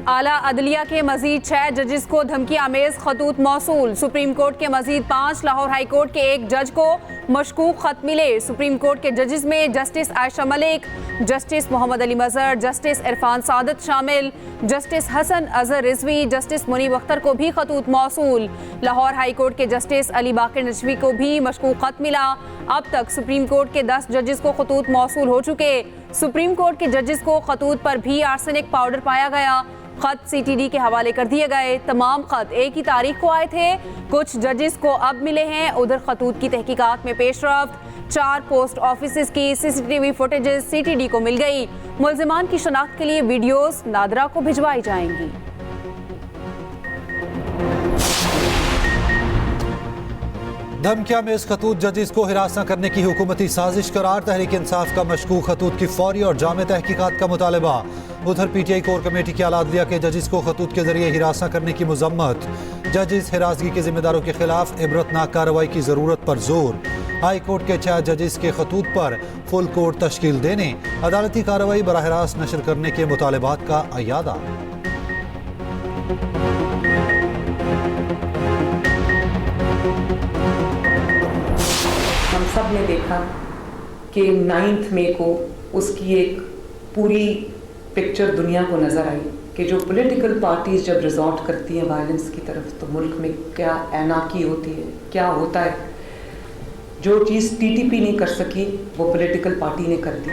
आला अदलिया के मजीद 6 जजेस को धमकी आमेज खतूत मौसूल। सुप्रीम कोर्ट के मजीद 5, लाहौर हाई कोर्ट के 1 जज को मशकूक खत मिले। सुप्रीम कोर्ट के जजेस में जस्टिस आयशा मलिक, जस्टिस मोहम्मद अली मजहर, जस्टिस इरफान सादत शामिल। जस्टिस हसन अजहर रिजवी, जस्टिस मुनीब अख्तर को भी खतूत मौसूल। लाहौर हाई कोर्ट के जस्टिस अली बाकर नजवी को भी मशकूक खत मिला। अब तक सुप्रीम कोर्ट के 10 जजेस को खतूत मौसूल हो चुके। सुप्रीम कोर्ट के जजेस को खतूत पर भी आर्सेनिक पाउडर पाया गया। खत CTD के हवाले कर दिए गए। तमाम खत एक ही तारीख को आए थे। कुछ जजेस को अब मिले हैं। उधर खतूत की तहकीकात में पेशरफ्त। 4 पोस्ट ऑफिस की CCTV फुटेजेस CTD को मिल गई। मुल्जिमान की शनाख्त के लिए वीडियोस नादरा को भिजवाई जाएंगी। धमकिया में इस खतूत जजेस को हिरासत करने की हुकूमती साजिश करार। तहरीक इंसाफ का मशकूक खतूत की फौरी और जामे तहकीकात का मुतालबा। उधर PTI कोर कमेटी के आला अदलिया के जजेस को खतूत के जरिए हिरासत करने की मजम्मत। जजेस हिरासगी के जिम्मेदारों के खिलाफ इबरतनाक कार्रवाई की जरूरत पर जोर। हाई कोर्ट के 6 जजेस के खतूत पर फुल कोर्ट तश्कील देने, अदालती कार्रवाई बराह रास्त नशर करने के मुतालबात का अयादा। हम सब ने देखा कि 9 मई को उसकी एक पूरी पिक्चर दुनिया को नज़र आई कि जो पॉलिटिकल पार्टीज जब रिजॉर्ट करती हैं वायलेंस की तरफ तो मुल्क में क्या एनाकी होती है, क्या होता है। जो चीज़ TTP नहीं कर सकी वो पॉलिटिकल पार्टी ने कर दी।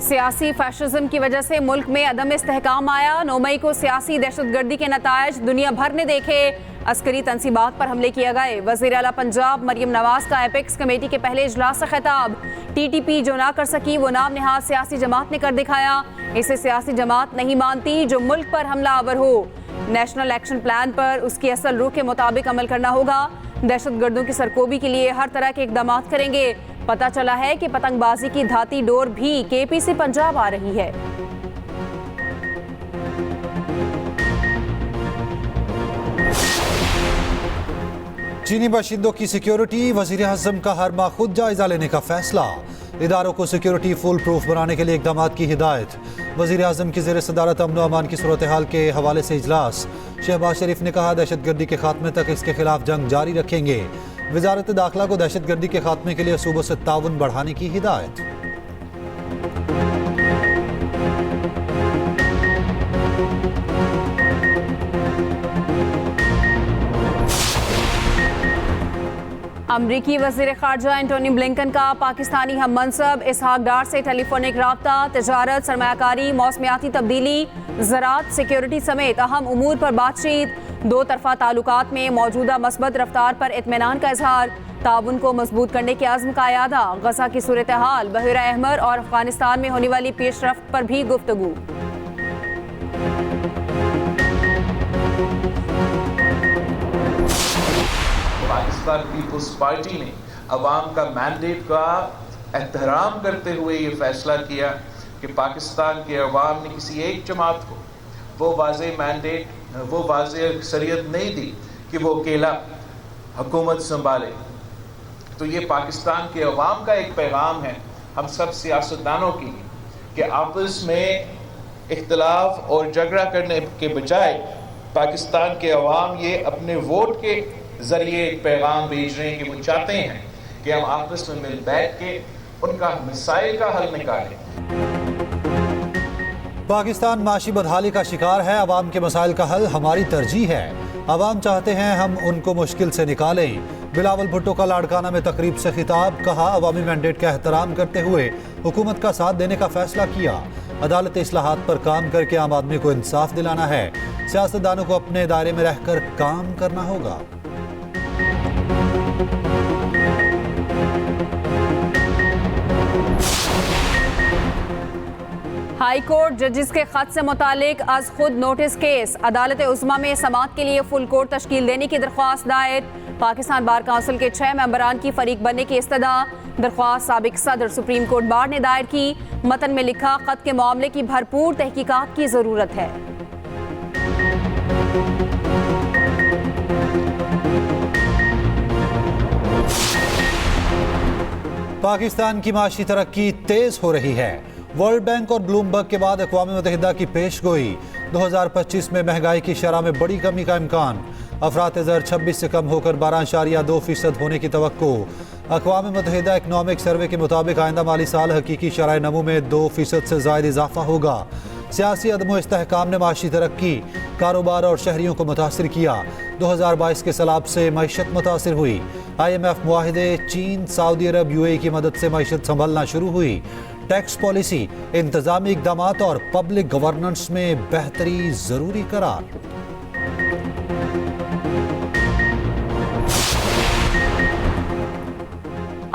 सियासी फैशिज्म की वजह से मुल्क में अदम इस्तेहकाम आया। 9 मई को सियासी दहशतगर्दी के नतायज दुनिया भर ने देखे। अस्करी तंसीबात पर हमले किए गए। वज़ीर आला पंजाब मरियम नवाज का एपेक्स कमेटी के पहले इजलास से खिताब। TTP जो ना कर सकी वो नाम निहाद सियासी जमात ने कर दिखाया। इसे सियासी जमात नहीं मानती जो मुल्क पर हमला आवर हो। नेशनल एक्शन प्लान पर उसकी असल रूह के मुताबिक अमल करना होगा। दहशतगर्दों की सरकोबी के लिए हर तरह के इकदाम करेंगे। पता चला है कि पतंगबाजी की धाती डोर भी KPC पंजाब आ रही है। चीनी बाशिंदों की सिक्योरिटी, वज़ीर आज़म का हर माह खुद जायजा लेने का फैसला। इदारों को सिक्योरिटी फुल प्रूफ बनाने के लिए इकदाम की हिदायत। वज़ीर आज़म की ज़ेर सदारत अमन व अमान की सूरत हाल के हवाले से इजलास। शहबाज शरीफ ने कहा दहशतगर्दी के खात्मे तक इसके खिलाफ जंग जारी रखेंगे। वज़ारत दाखिला को दहशतगर्दी के खात्मे के लिए सूबों से ताउन बढ़ाने की हिदायत। अमरीकी वज़ीर ख़ारजा एंटोनी ब्लिंकन का पाकिस्तानी हम मनसब इसहाक डार से टेलीफोनिक राब्ता। तजारत, सरमायाकारी, मौसमियाती तब्दीली, ज़राअत, सिक्योरिटी समेत अहम उमूर पर बातचीत। 2 तरफ़ा ताल्लुकात में मौजूदा मस्बत रफ्तार पर इत्मीनान का इजहार। ताउन को मजबूत करने के आज़्म का अयादा। गज़ा की सूरत हाल, बहरा अहमर और अफगानिस्तान में होने वाली पेशरफ्त पर भी गुफ्तगू। पाकिस्तान पीपल्स पार्टी ने अवाम का मैंडेट का एहतराम करते हुए ये फैसला किया कि पाकिस्तान के अवाम ने किसी एक जमात को वो वाज़ेह मैंडेट, वो वाज़ेह अक्सरियत नहीं दी कि वो अकेला हुकूमत संभाले। तो ये पाकिस्तान के अवाम का एक पैगाम है हम सब सियासतदानों के लिए कि आपस में इख्तलाफ और झगड़ा करने के बजाय पाकिस्तान के अवाम ये अपने वोट के ज़रिए एक पैगाम भेज रहे हैं कि वो चाहते हैं कि हम आपस में मिल बैठ के उनका मसाइल का हल निकालें। पाकिस्तान माशी बदहाली का शिकार है। अवाम के मसाइल का हल हमारी तरजीह है। अवाम चाहते हैं हम उनको मुश्किल से निकालें। बिलावल भुट्टो का लाड़काना में तकरीब से खिताब। कहा अवामी मैंडेट का एहतराम करते हुए हुकूमत का साथ देने का फैसला किया। अदालत इस्लाहात पर काम करके आम आदमी को इंसाफ दिलाना है। सियासतदानों को अपने दायरे में रहकर काम करना होगा। हाई कोर्ट जजेस के खत से मुतालिक आज खुद नोटिस केस। अदालत उज़्मा में समाअत के लिए फुल कोर्ट तश्कील देने की दरख्वास्त दायर। पाकिस्तान बार काउंसिल के 6 मेंबरान की फरीक बनने की इस्तदा। दरख्वास्त साबिक सदर सुप्रीम कोर्ट बार ने दायर की। मतन में लिखा खत के मामले की भरपूर तहकीकात की जरूरत है। पाकिस्तान की माशी तरक्की तेज हो रही है। वर्ल्ड बैंक और ब्लूमबर्ग के बाद अक़वाम मुत्तहिदा की पेशगोई, 2025 में महंगाई की शरह में बड़ी कमी का इम्कान। अफरात ज़र 26 से कम होकर 12.2% होने की तवक्को। अक़वाम मुत्तहिदा इकनॉमिक सर्वे के मुताबिक आइंदा माली साल हकीकी शरह नमू में 2% से ज़ायद इजाफा होगा। सियासी अदम इस्तेहकाम ने माशी तरक्की, कारोबार और शहरियों को मुतासर किया। 2022 के सैलाब से मईशत मुतासर हुई। IMF मुआहिदे, चीन, सऊदी अरब, UAE की मदद से मईशत संभलना शुरू हुई। टैक्स पॉलिसी, इंतजामी इकदाम और पब्लिक गवर्नेंस में बेहतरी जरूरी करार।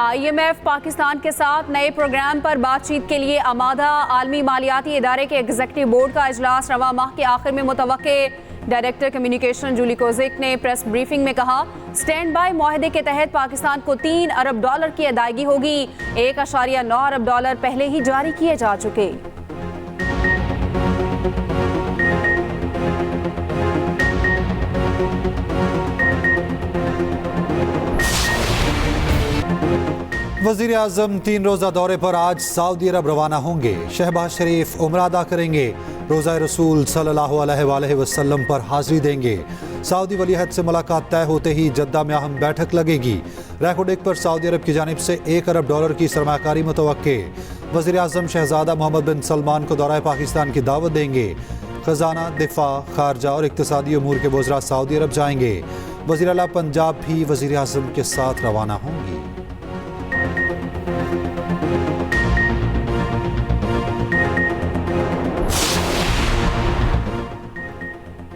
IMF पाकिस्तान के साथ नए प्रोग्राम पर बातचीत के लिए आमादा। आलमी मालियाती इदारे के एग्जीक्यूटिव बोर्ड का इजलास रवा माह के आखिर में मुतवक्के। डायरेक्टर कम्युनिकेशन जूली कोजिक ने प्रेस ब्रीफिंग में कहा, स्टैंड बाय मुआहदे के तहत पाकिस्तान को $3 अरब की अदायगी होगी। $1.9 अरब पहले ही जारी किए जा चुके। वज़ीर आज़म 3 रोज़ा दौरे पर आज सऊदी अरब रवाना होंगे। शहबाज शरीफ उम्रा अदा करेंगे। रोज़ा रसूल सल्लल्लाहु अलैहि वसल्लम पर हाज़िरी देंगे। सऊदी वलीअहद से मुलाकात तय होते ही जद्दा में अहम बैठक लगेगी। रैकोडेक पर सऊदी अरब की जानिब से $1 अरब की सरमाकारी मुतवक्के। वज़ीर आज़म शहज़ादा मोहम्मद बिन सलमान को दौरा पाकिस्तान की दावत देंगे। खजाना, दिफा, खारजा और इक़्तिसादी उमूर के वज़रा सऊदी अरब जाएंगे। वज़ीर आला पंजाब भी वज़ीर आज़म के साथ रवाना होंगी।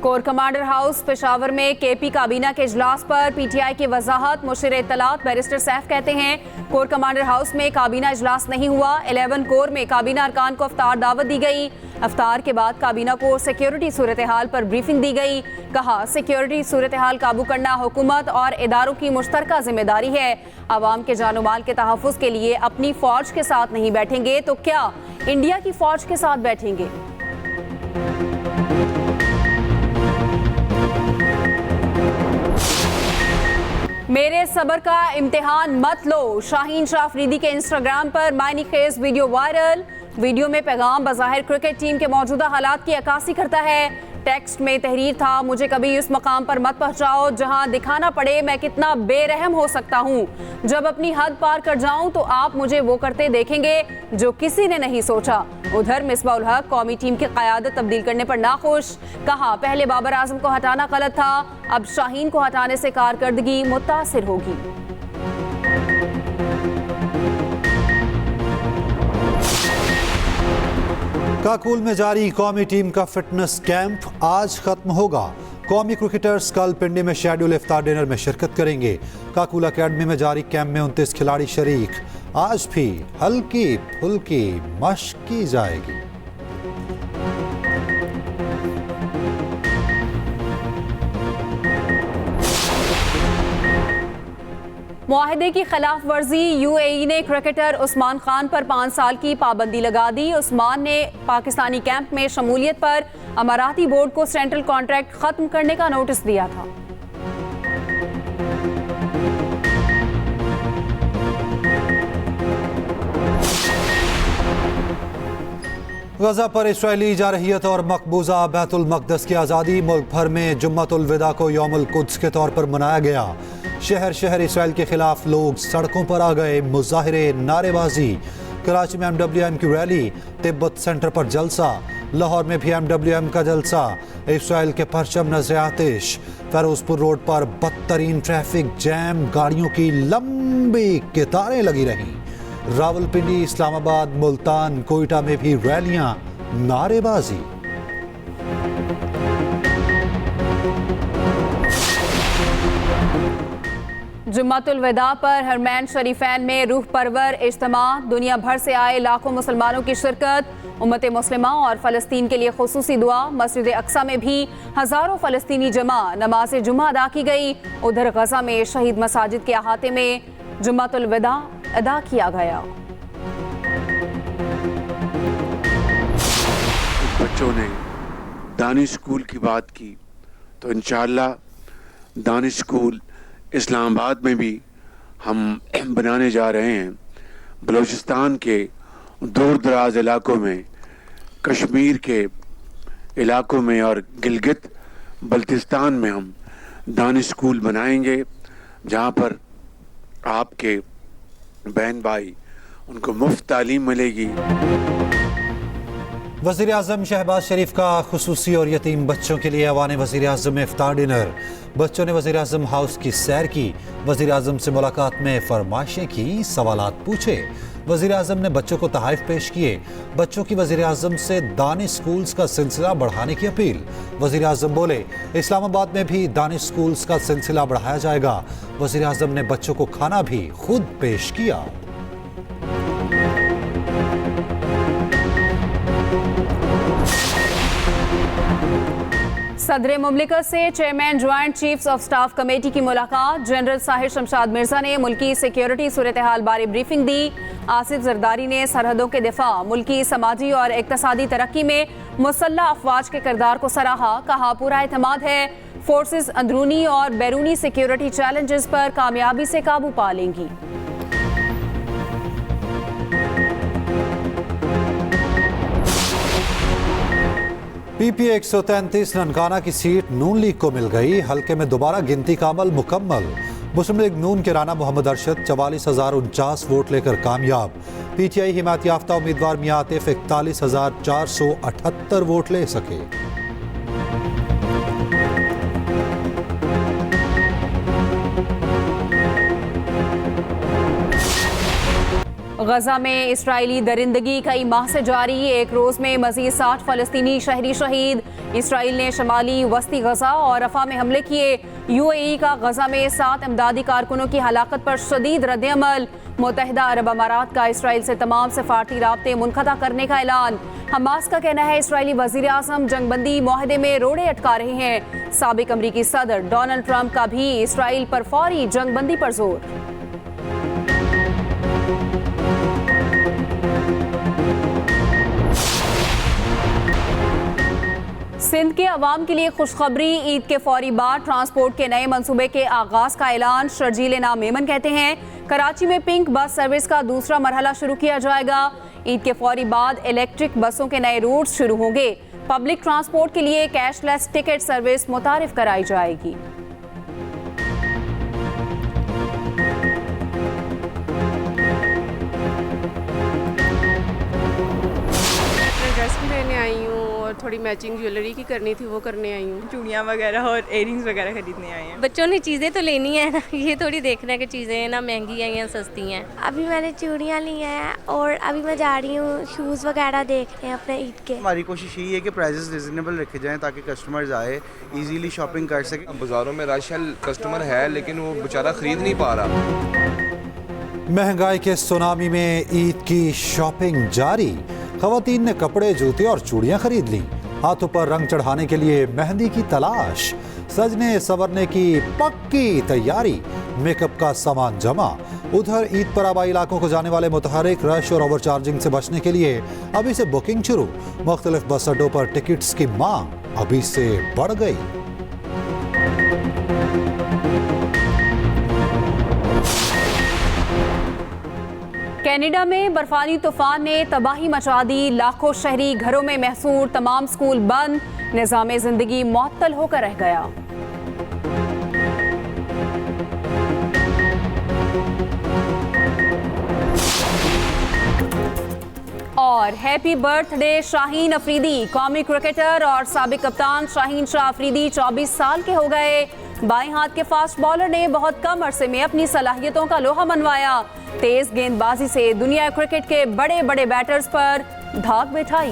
कोर कमांडर हाउस पेशावर में KP काबीना के इजलास पर PTI की वजाहत। मुशीर इत्तलात बैरिस्टर सैफ कहते हैं, कोर कमांडर हाउस में काबीना इजलास नहीं हुआ। 11 कोर में काबीना अरकान को अफ्तार दावत दी गई। अफ्तार के बाद काबीना को सिक्योरिटी सूरत हाल पर ब्रीफिंग दी गई। कहा, सिक्योरिटी सूरत हाल काबू करना हुकूमत और इदारों की मुश्तरका जिम्मेदारी है। आवाम के जानो माल के तहफ़्फ़ुज़ के लिए अपनी फौज के साथ नहीं बैठेंगे तो क्या इंडिया की फौज के साथ बैठेंगे। मेरे सब्र का इम्तिहान मत लो। शाहीन शाह अफरीदी के इंस्टाग्राम पर मायनी खेज वीडियो वायरल। वीडियो में पैगाम बज़ाहिर क्रिकेट टीम के मौजूदा हालात की अक्कासी करता है। टेक्स्ट में तहरीर था, मुझे कभी उस मकाम पर मत पहुंचाओ जहां दिखाना पड़े मैं कितना बेरहम हो सकता हूं। जब अपनी हद पार कर जाऊं तो आप मुझे वो करते देखेंगे जो किसी ने नहीं सोचा। उधर मिसबाह उल हक कौमी टीम की क़यादत तब्दील करने पर नाखुश। कहा, पहले बाबर आजम को हटाना गलत था, अब शाहीन को हटाने से कारकर्दगी मुतासिर होगी। काकुल में जारी कौमी टीम का फिटनेस कैंप आज खत्म होगा। कौमी क्रिकेटर्स कल पिंडी में शेड्यूल इफ्तार डिनर में शिरकत करेंगे। काकुल अकेडमी में जारी कैंप में 29 खिलाड़ी शरीक। आज भी हल्की फुल्की मश्क की जाएगी। मुआहिदे की खिलाफ वर्जी। UAE ने क्रिकेटर उस्मान खान पर 5 साल की पाबंदी लगा दी। उस्मान ने पाकिस्तानी कैंप में शमूलियत पर अमाराती बोर्ड को सेंट्रल कॉन्ट्रैक्ट खत्म करने का नोटिस दिया था। गजा पर इसराइली जारहियत और मकबूजा बैतुल मक़दस की आज़ादी। मुल्क भर में जुम्मतुल विदा को यौमुल कुद्स के तौर पर मनाया गया। शहर शहर इसराइल के खिलाफ लोग सड़कों पर आ गए। मुजाहिरे, नारेबाजी। कराची में MWM की रैली। तिब्बत सेंटर पर जलसा। लाहौर में भी MWM का जलसा। इसराइल के परचम नजर आतिश। फेरोजपुर रोड पर बदतरीन ट्रैफिक जैम, गाड़ियों की लंबी कतारें लगी रहीं। रावलपिंडी, इस्लामाबाद, मुल्तान, कोयटा में भी रैलियां, नारेबाजी। जुम्मतुल विदा पर हरमैन शरीफैन में रूह परवर इज्तिमा। दुनिया भर से आए लाखों मुसलमानों की शिरकत। उम्मत मुस्लिमा और फ़लस्तीन के लिए खुसूसी दुआ। मस्जिद अक्सा में भी हज़ारों फ़लस्तीनी जमा। नमाज जुम्मा अदा की गई। उधर गजा में शहीद मसाजिद के अहाते में जुम्मतुल विदा अदा किया गया। बच्चों ने दानिश स्कूल की बात की तो इंशाअल्लाह दानिश स्कूल इस्लामाबाद में भी हम बनाने जा रहे हैं। बलूचिस्तान के दूर दराज इलाकों में, कश्मीर के इलाकों में और गिलगित बल्तिस्तान में हम दानिश स्कूल बनाएंगे, जहाँ पर आपके बहन भाई उनको मुफ्त तालीम मिलेगी। वज़ीर आज़म शहबाज शरीफ का खुसूसी और यतीम बच्चों के लिए ऐवान वज़ीर आज़म में इफ्तार डिनर। बच्चों ने वज़ीर आज़म हाउस की सैर की, वज़ीर आज़म से मुलाकात में फरमाइशें की, सवालात पूछे। वज़ीर आज़म ने बच्चों को तोहफ़े पेश किए। बच्चों की वज़ीर आज़म से दानिश स्कूल्स का सिलसिला बढ़ाने की अपील। वज़ीर आज़म बोले, इस्लामाबाद में भी दानिश स्कूल्स का सिलसिला बढ़ाया जाएगा। वज़ीर आज़म ने बच्चों को खाना भी खुद पेश किया। सदर मुमलिकत से chairman joint chiefs of staff committee की मुलाकात। जनरल साहिर शमशाद मिर्जा ने मुल्की सिक्योरिटी सूरत हाल बारे ब्रीफिंग दी। आसिफ जरदारी ने सरहदों के दिफा, मुल्की समाजी और इक्तसादी तरक्की में मुसल्लह अफवाज के किरदार को सराहा। कहा, पूरा एतमाद है फोर्सेस अंदरूनी और बैरूनी सिक्योरिटी चैलेंजेस पर कामयाबी से काबू पा लेंगी। PPA 133 ननकाना की सीट नून लीग को मिल गई। हल्के में दोबारा गिनती का अमल मुकम्मल। मुस्लिम लीग नून के राना मोहम्मद अरशद 44,049 वोट लेकर कामयाब। PTI हिमायत याफ्ता उम्मीदवार मियां आतिफ 41,478 वोट ले सके। गजा में इसराइली दरिंदगी कई माह से जारी। एक रोज में मजीद 60 फलस्तीनी शहरी शहीद। इसराइल ने शमाली वस्ती गजा और रफा में हमले किए। UAE का गजा में 7 इमदादी कारकुनों की हलाकत पर शदीद रद्द-ए-अमल। मुत्तहिदा अरब अमारात का इसराइल से तमाम सफारती राब्ते मुनक़ता करने का ऐलान। हमास का कहना है इसराइली वज़ीर आज़म जंगबंदी मुआहदे में रोड़े अटका रहे हैं। साबिक अमरीकी सदर डोनाल्ड ट्रंप का भी इसराइल पर फौरी जंगबंदी पर जोर। सिंध के अवाम के लिए खुशखबरी। ईद के फौरी बाद ट्रांसपोर्ट के नए मंसूबे के आगाज का ऐलान। शर्जील नाम मेमन कहते हैं, कराची में पिंक बस सर्विस का दूसरा मरहला शुरू किया जाएगा। ईद के फौरी बाद इलेक्ट्रिक बसों के नए रूट्स शुरू होंगे। पब्लिक ट्रांसपोर्ट के लिए कैशलेस टिकट सर्विस मुतारिफ कराई जाएगी। ड्रेस भी लेने आई हूँ और थोड़ी मैचिंग ज्वेलरी की करनी थी, वो करने आई हूँ। चूड़ियाँ वगैरह और इयररिंग्स वगैरह खरीदने आए हैं। बच्चों ने चीज़ें तो लेनी है ना, ये थोड़ी देखना है कि चीज़ें ना महंगी हैं या सस्ती हैं। अभी मैंने चूड़ियाँ ली हैं और अभी मैं जा रही हूँ शूज़ वगैरह देखने अपने ईद के। हमारी कोशिश यही है कि प्राइसेस रिजनेबल रखे जाएं ताकि कस्टमर्स आए इजीली शॉपिंग कर सकें। बाज़ारों में रश कस्टमर है लेकिन वो बेचारा खरीद नहीं पा रहा। महंगाई के सुनामी में ईद की शॉपिंग जारी। खवातीन ने कपड़े, जूते और चूड़ियां खरीद ली। हाथों पर रंग चढ़ाने के लिए मेहंदी की तलाश। सजने संवरने की पक्की तैयारी। मेकअप का सामान जमा। उधर ईद पर आबाई इलाकों को जाने वाले मुतहरिक रश और ओवरचार्जिंग से बचने के लिए अभी से बुकिंग शुरू। मुख्तलिफ बस अड्डों पर टिकट्स की मांग अभी से बढ़ गई। कनाडा में बर्फानी तूफान ने तबाही मचा दी। लाखों शहरी घरों में महसूर। तमाम स्कूल बंद। निज़ाम जिंदगी मुअत्तल होकर रह गया। और हैप्पी बर्थडे शाहीन अफरीदी। कौमी क्रिकेटर और साबिक कप्तान शाहीन शाह अफरीदी 24 साल के हो गए। बाएं हाथ के फास्ट बॉलर ने बहुत कम अरसे में अपनी सलाहियतों का लोहा मनवाया। तेज गेंदबाजी से दुनिया क्रिकेट के बड़े बड़े बैटर्स पर धाक बिठाई।